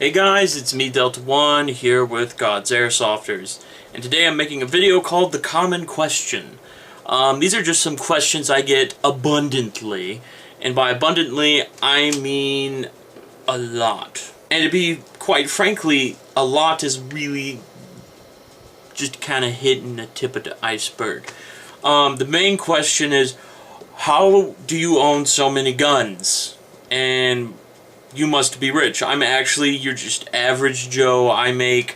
Hey guys, it's me Delta One here with God's Airsofters, and today I'm making a video called The Common Question. These are just some questions I get abundantly, and by abundantly I mean a lot. And to be quite frankly, a lot is really just kind of hitting the tip of the iceberg. The main question is, how do you own so many guns? And you must be rich. You're just average Joe. I make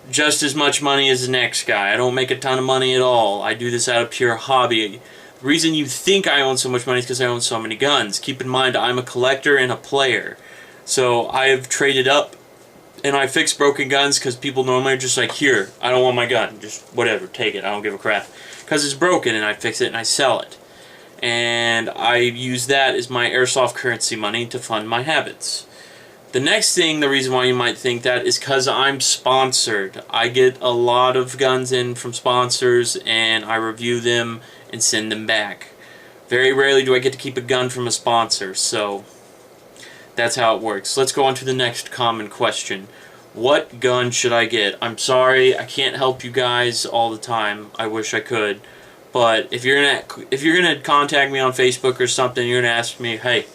just as much money as the next guy. I don't make a ton of money at all. I do this out of pure hobby. The reason you think I own so much money is because I own so many guns. Keep in mind, I'm a collector and a player. So I've traded up and I fix broken guns because people normally are just like, here, I don't want my gun. Just whatever, take it. I don't give a crap. Because it's broken and I fix it and I sell it. And I use that as my airsoft currency money to fund my habits. The next thing, the reason why you might think that, is because I'm sponsored. I get a lot of guns in from sponsors and I review them and send them back. Very rarely do I get to keep a gun from a sponsor, so that's how it works. Let's go on to the next common question. What gun should I get? I'm sorry, I can't help you guys all the time. I wish I could. But if you're gonna contact me on Facebook or something, you're gonna ask me, hey,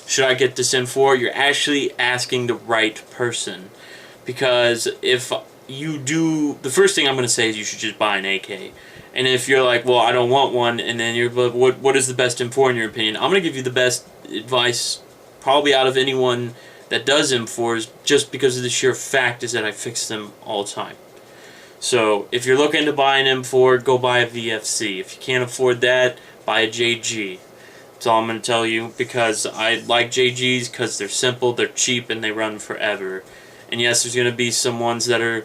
should I get this M4? You're actually asking the right person, because if you do, the first thing I'm gonna say is you should just buy an AK. And if you're like, well, I don't want one, and then you're like, what is the best M4 in your opinion? I'm gonna give you the best advice probably out of anyone that does M4s, just because of the sheer fact is that I fix them all the time. So, if you're looking to buy an M4, go buy a VFC. If you can't afford that, buy a JG. That's all I'm going to tell you, because I like JGs because they're simple, they're cheap, and they run forever. And yes, there's going to be some ones that are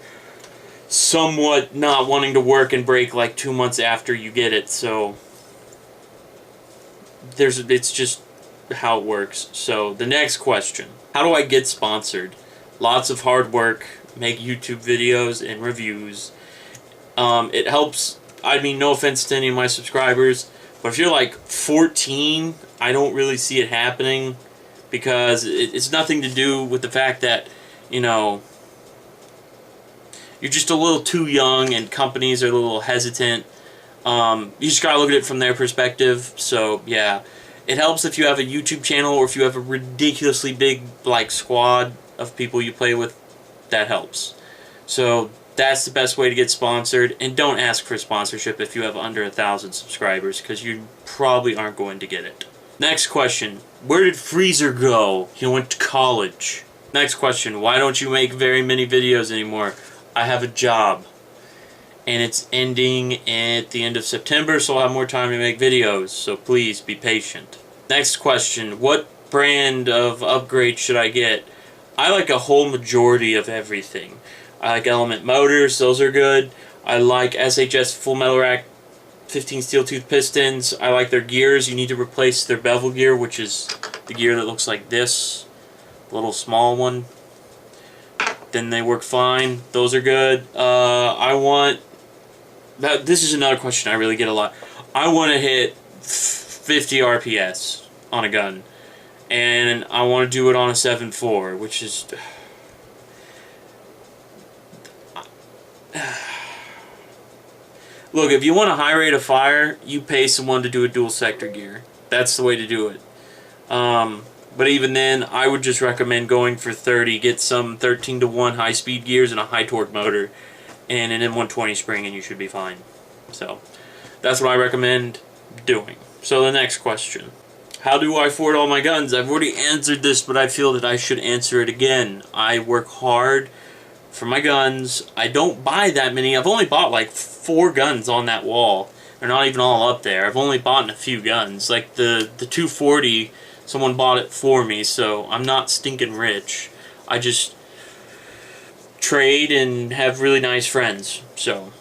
somewhat not wanting to work and break like 2 months after you get it, so it's just how it works. So, the next question. How do I get sponsored? Lots of hard work. Make YouTube videos and reviews. It helps. I mean, no offense to any of my subscribers, but if you're like 14, I don't really see it happening, because it's nothing to do with the fact that, you know, you're just a little too young and companies are a little hesitant. You just gotta look at it from their perspective. So yeah, it helps if you have a YouTube channel, or if you have a ridiculously big like squad of people you play with. That helps. So that's the best way to get sponsored, and don't ask for sponsorship if you have under 1,000 subscribers, because you probably aren't going to get it. Next question. Where did Freezer go? He went to college. Next question. Why don't you make very many videos anymore? I have a job, and it's ending at the end of September, so I'll have more time to make videos, so please be patient. Next question. What brand of upgrade should I get? I like a whole majority of everything. I like Element motors, those are good. I like SHS Full Metal Rack 15 steel tooth pistons. I like their gears. You need to replace their bevel gear, which is the gear that looks like this, the little small one. Then they work fine. Those are good. This is another question I really get a lot. I want to hit 50 RPS on a gun. And I want to do it on a 7.4, which is... Look, if you want a high rate of fire, you pay someone to do a dual sector gear. That's the way to do it. But even then, I would just recommend going for 30. Get some 13-to-1 high-speed gears and a high-torque motor, and an M120 spring, and you should be fine. So, that's what I recommend doing. So, the next question. How do I afford all my guns? I've already answered this, but I feel that I should answer it again. I work hard for my guns. I don't buy that many. I've only bought like 4 guns on that wall. They're not even all up there. I've only bought a few guns. Like the 240, someone bought it for me, so I'm not stinking rich. I just trade and have really nice friends. So,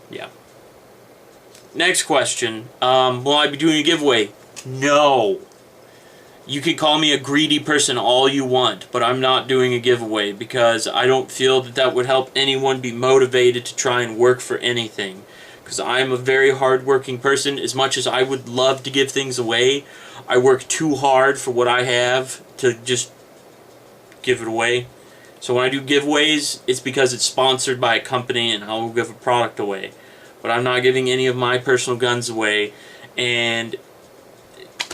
yeah. Next question. Will I be doing a giveaway? No. You can call me a greedy person all you want, but I'm not doing a giveaway, because I don't feel that that would help anyone be motivated to try and work for anything. Because I'm a very hard-working person. As much as I would love to give things away, I work too hard for what I have to just give it away. So when I do giveaways, it's because it's sponsored by a company and I will give a product away. But I'm not giving any of my personal guns away, and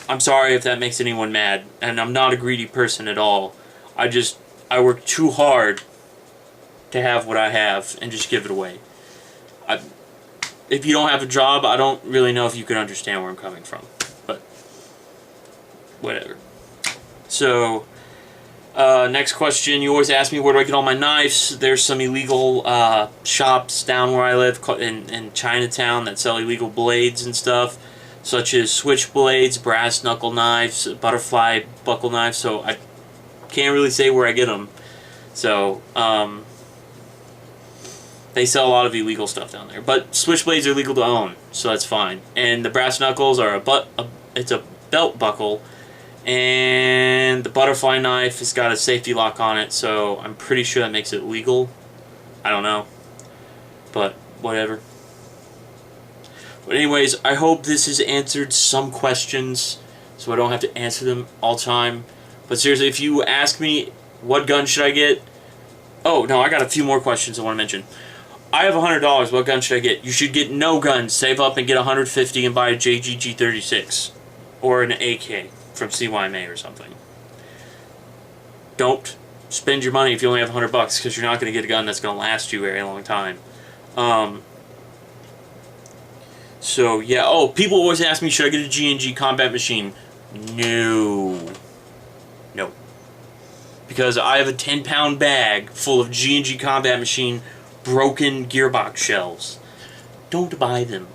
I'm sorry if that makes anyone mad, and I'm not a greedy person at all. I work too hard to have what I have and just give it away. If you don't have a job, I don't really know if you can understand where I'm coming from, but whatever. So, next question. You always ask me, where do I get all my knives? There's some illegal shops down where I live in Chinatown that sell illegal blades and stuff, such as switchblades, brass knuckle knives, butterfly buckle knives. So I can't really say where I get them. So they sell a lot of illegal stuff down there. But switchblades are legal to own, so that's fine. And the brass knuckles are it's a belt buckle. And the butterfly knife has got a safety lock on it, so I'm pretty sure that makes it legal. I don't know. But, whatever. But anyways, I hope this has answered some questions, so I don't have to answer them all the time. But seriously, if you ask me, what gun should I get? Oh, no, I got a few more questions I want to mention. I have $100, what gun should I get? You should get no guns. Save up and get $150 and buy a JGG36. Or an AK. From CYMA or something. Don't spend your money if you only have $100, because you're not going to get a gun that's going to last you a very long time. So yeah. Oh, people always ask me, should I get a G&G combat machine? No. No. Because I have a 10-pound bag full of G&G combat machine broken gearbox shells. Don't buy them.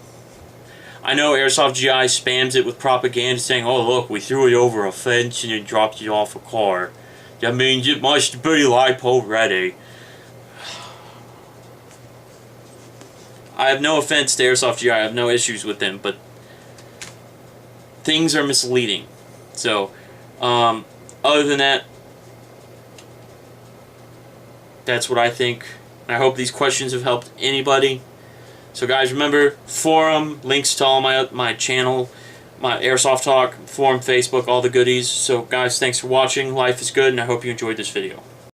I know Airsoft GI spams it with propaganda saying, oh look, we threw it over a fence and it dropped it off a car. That means it must be LiPo ready. I have no offense to Airsoft GI, I have no issues with them, but things are misleading. So, other than that, that's what I think. I hope these questions have helped anybody. So guys, remember, forum, links to all my channel, my Airsoft Talk, forum, Facebook, all the goodies. So guys, thanks for watching. Life is good, and I hope you enjoyed this video.